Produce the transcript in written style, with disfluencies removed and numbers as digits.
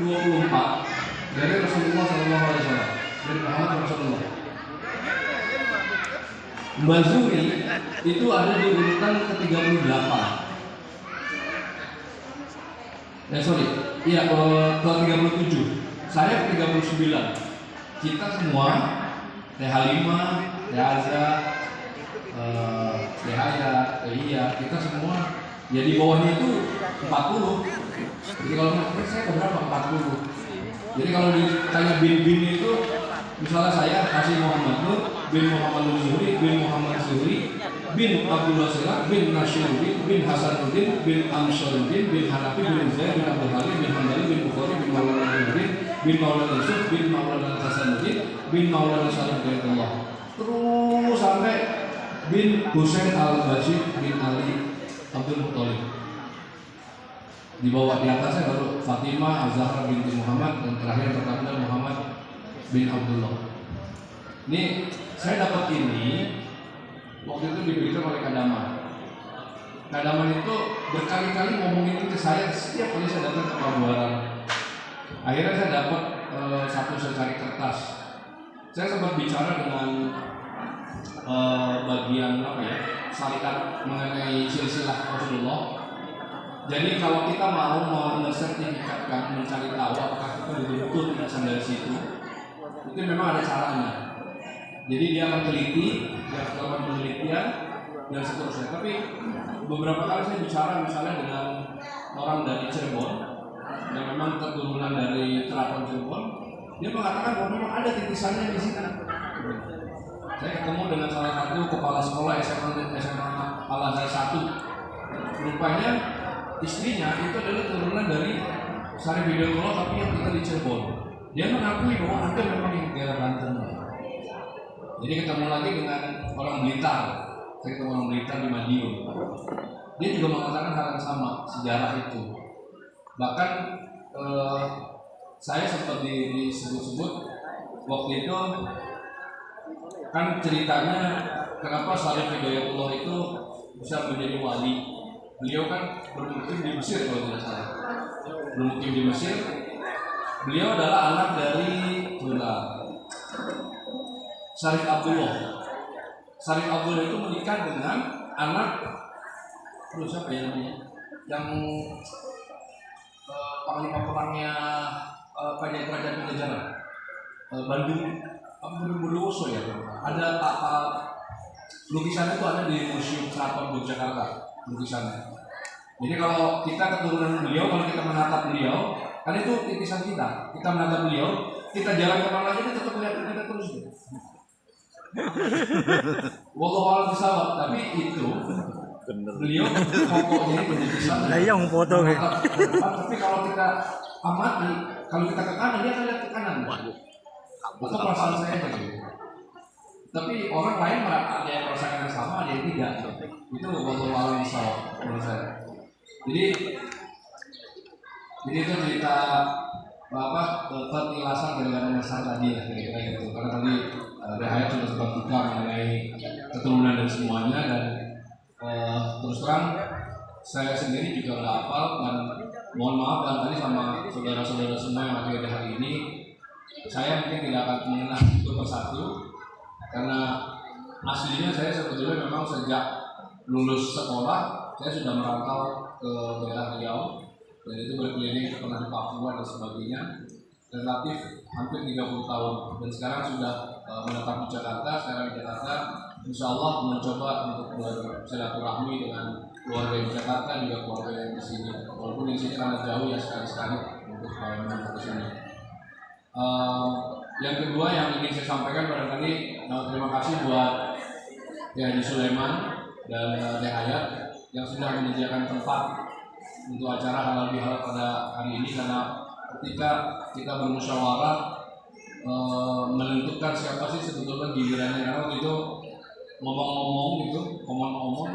ke-24 dari Rasulullah SAW, dari Muhammad Rasulullah. Mbak Zuri itu ada di urutan ke-38. Ke-37. Saya ke-39. Kita semua Teh Halimah, Teh Aza, Teh Haya, Teh Iya, kita semua ya di bawahnya itu 40. Jadi kalau saya berapa? 40. Jadi kalau ditanya bin itu, misalnya saya kasih Muhammad Nur, bin Muhammad Nur Zuhri, bin Muhammad Zuhri, bin Abdullah Sela, bin Nashiruddin, bin Hasanuddin, bin Amsharuddin, bin Hanafi, bin Zaid, bin Abdul Halim, bin Hamdali, bin Bukhari, bin Maulana Nuruddin, bin Maulana Yusuf, bin Maulana Hasanuddin, bin Maulana Salim bin Allah. Terus sampai bin Husain al-Bashir, bin Ali Abdul Muttalib. Di bawah di atasnya baru Fatimah Az-Zahra binti Muhammad, dan terakhir terkandung Muhammad bin Abdullah. Ini saya dapat ini waktu itu diberikan oleh Kadaman. Kadaman itu berkali-kali ngomongin ini ke saya setiap kali saya datang ke Pabuaran. Akhirnya saya dapat satu secari kertas. Saya sempat bicara dengan bagian syarikat mengenai silsilah Rasulullah. Jadi kalau kita mau mensertifikatkan, mencari tahu apakah kita betul-betul berasal dari situ, itu memang ada caranya. Jadi dia akan teliti, dia akan melakukan penelitian dan seterusnya. Tapi beberapa kali saya bicara misalnya dengan orang dari Cirebon yang memang keturunan dari Keraton Cirebon, dia mengatakan bahwa memang ada titisannya di sini. Saya ketemu dengan salah satu kepala sekolah SMA Al-Azhar 1. Rupanya istrinya itu adalah turunan dari Syarif Hidayatullah, tapi yang tinggal di Cirebon. Dia mengakui bahwa Anda memang yang daerah Banten. Jadi ketemu lagi dengan orang Blitar. Saya ketemu orang Blitar di Madiun. Dia juga mengatakan hal yang sama, sejarah itu. Bahkan saya sempat disebut-sebut waktu itu kan ceritanya kenapa Syarif Hidayatullah itu bisa menjadi wali. Beliau kan bermukim di Mesir kalau tidak salah. Bermukim di Mesir. Beliau adalah anak dari Syarif Abdullah. Syarif Abdullah itu menikah dengan anak siapa ya namanya? Yang panglima perangnya kerajaan Pajajaran. Bandung Bondowoso ya. Ada lukisannya itu ada di Museum Keraton Yogyakarta. Lukisannya. Jadi kalau kita keturunan beliau, kalau kita menatap beliau, kan itu titisan kita. Kita menatap beliau, kita jalan kemana aja dia tetap melihat kita terus. Wallahu a'lam bishawab, tapi itu beliau pokoknya itu titisan. Yang foto Tapi kalau kita amati, kalau kita ke kanan dia akan lihat ke kanan. Itu perasaan saya begitu. Tapi orang lain ada yang merasakan yang sama, ada yang tidak. Itu wallahu a'lam bishawab menurut saya. Jadi itu cerita petilasan dari dasar tadi ya, kira-kira gitu. Karena tadi Dahaya sudah sempat buka mengenai keturunan dan semuanya, dan terus terang saya sendiri juga nggak hafal, dan mohon maaf dan tadi sama saudara-saudara semua yang ada di hari ini, saya mungkin tidak akan mengenal satu persatu. Karena aslinya saya sebetulnya memang sejak lulus sekolah saya sudah merantau ke daerah Riau, dan itu berkeliling pernah di Papua dan sebagainya, relatif hampir 30 tahun, dan sekarang sudah menetap di Jakarta. Sekarang di Jakarta, insya Allah mencoba untuk bersilaturahmi dengan keluarga di Jakarta, juga keluarga yang di sini, walaupun di sini karena jauh ya sekali-sekali untuk menuju ke sini. Yang kedua yang ingin saya sampaikan barangkali terima kasih buat Haji Sulaiman dan Hayat yang sudah menyediakan tempat untuk acara halal bihalal pada hari ini, karena ketika kita bermusyawarah menentukan siapa sih sebetulnya gilirannya, karena waktu itu ngomong-ngomong gitu, omong-omong